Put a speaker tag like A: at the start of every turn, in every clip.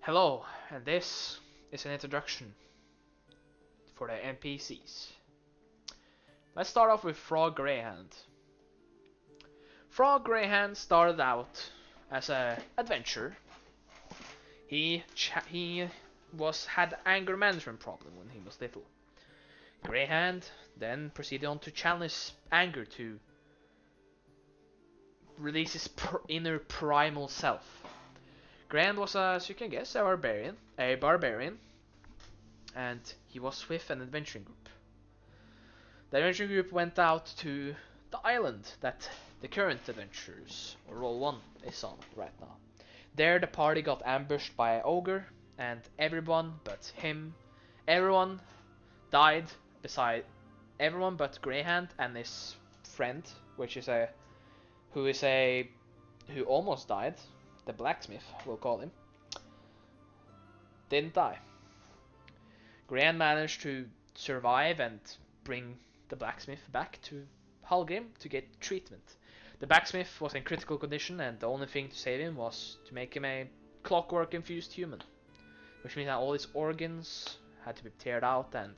A: Hello, and this is an introduction for the NPCs. Let's start off with Frog Greyhound. Frog Greyhound started out as an adventurer. He had anger management problem when he was little. Greyhound then proceeded on to channel his anger to release his inner primal self. Greyhound was, as you can guess, a barbarian, and he was with an adventuring group. The adventuring group went out to the island that the current adventurers, or Roll 1, is on right now. There the party got ambushed by an ogre, and everyone died beside everyone but Greyhand and his friend, who almost died, the blacksmith, we'll call him, didn't die. Greyhand managed to survive and bring the blacksmith back to Hallgrim to get treatment. The blacksmith was in critical condition, and the only thing to save him was to make him a clockwork-infused human, which means that all his organs had to be teared out, and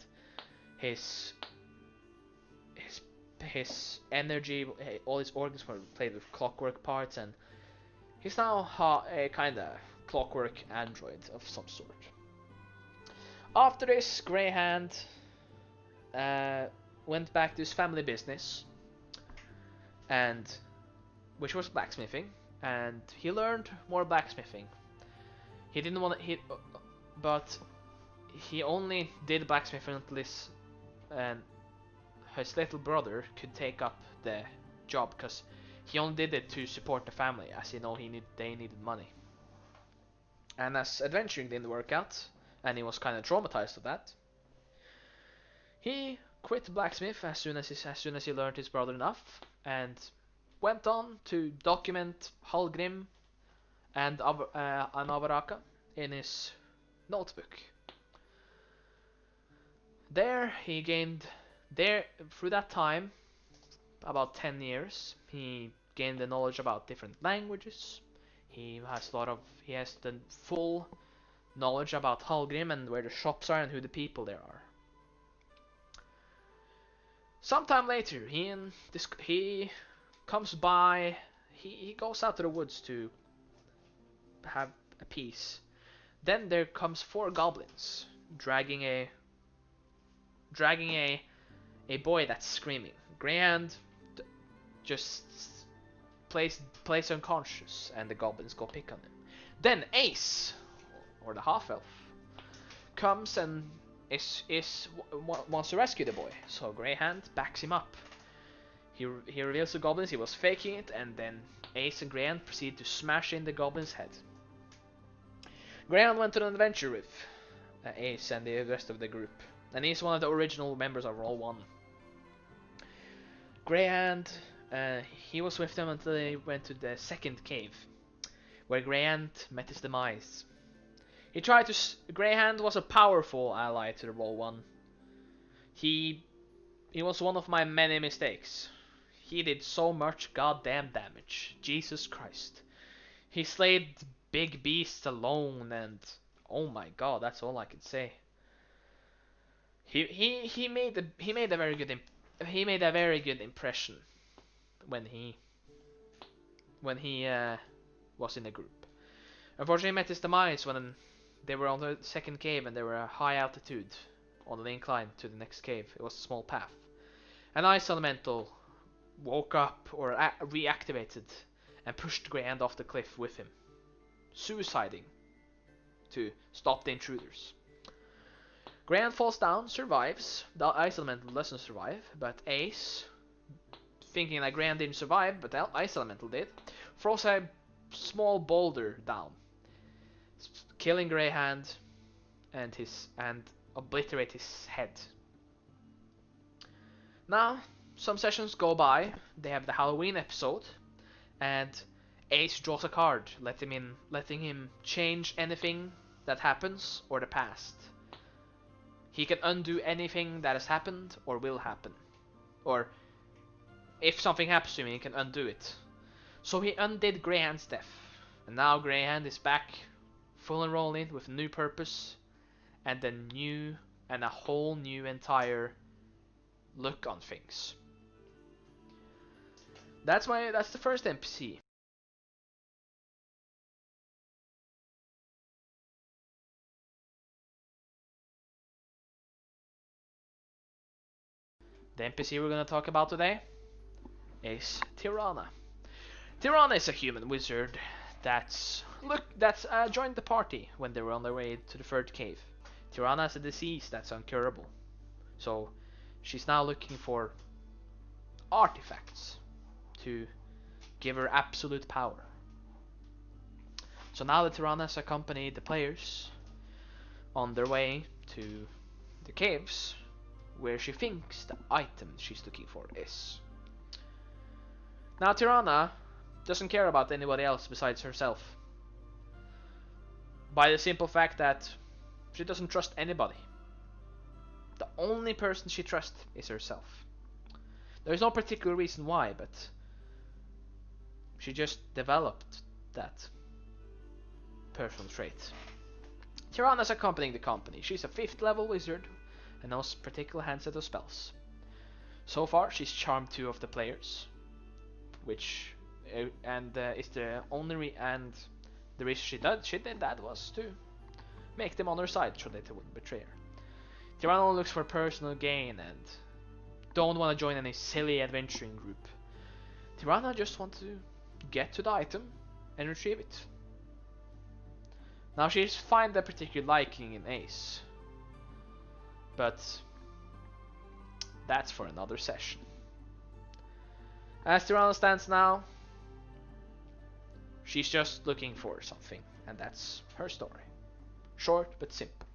A: his energy, all his organs were replaced with clockwork parts, and he's now a kind of clockwork android of some sort. After this, Greyhand went back to his family business, and which was blacksmithing, and he learned more blacksmithing. He didn't want to, but he only did blacksmithing until his little brother could take up the job, because he only did it to support the family, as they needed money. And as adventuring didn't work out, and he was kind of traumatized of that, he quit blacksmith as soon as he learned his brother enough, and went on to document Hallgrim and Anavaraka in his notebook. Through that time, about 10 years, he gained the knowledge about different languages. He has the full knowledge about Hallgrim and where the shops are and who the people there are. Sometime later, he comes by. He goes out to the woods to have a peace. Then there comes 4 goblins dragging a boy that's screaming. Greyhand just plays unconscious, and the goblins go pick on him. Then Ace, or the half elf, comes and wants to rescue the boy. So Greyhand backs him up. He reveals to goblins he was faking it, and then Ace and Greyhand proceed to smash in the goblin's head. Greyhand went on an adventure with Ace and the rest of the group, and he's one of the original members of Roll 1. Greyhand, he was with them until they went to the second cave, where Greyhand met his demise. Greyhand was a powerful ally to the Roll 1. He was one of my many mistakes. He did so much goddamn damage. Jesus Christ. He slayed big beasts alone, and oh my god, that's all I can say. He made a very good impression when he was in the group. Unfortunately, he met his demise when they were on the second cave, and they were at high altitude on the incline to the next cave. It was a small path. An ice elemental woke up, or reactivated, and pushed Greyhand off the cliff with him, suiciding to stop the intruders. Greyhand falls down, survives. The ice elemental doesn't survive, but Ace, thinking that Greyhand didn't survive, but the ice elemental did, throws a small boulder down, killing Greyhand and obliterate his head. Now, some sessions go by. They have the Halloween episode, and Ace draws a card, letting him change anything that happens or the past. He can undo anything that has happened or will happen, or if something happens to him, he can undo it. So he undid Greyhand's death, and now Greyhand is back full enrolling with a new purpose and a whole new entire look on things. That's the first NPC. The NPC we're gonna talk about today is Tirana. Tirana is a human wizard that's joined the party when they were on their way to the third cave. Tirana has a disease that's incurable, so she's now looking for artifacts to give her absolute power. So now that Tirana has accompanied the players on their way to the caves where she thinks the item she's looking for is. Now Tirana doesn't care about anybody else besides herself, by the simple fact that she doesn't trust anybody. The only person she trusts is herself. There's no particular reason why, but she just developed that personal trait. Tirana's accompanying the company. She's a 5th level wizard and knows a particular handset of spells. So far, she's charmed 2 of the players, which is the only and the reason she did that was to make them on her side so that they wouldn't betray her. Tirana looks for personal gain and don't want to join any silly adventuring group. Tirana just wants to get to the item and retrieve it. Now she's find a particular liking in Ace, but that's for another session. As Tirana stands now, she's just looking for something, and that's her story. Short but simple.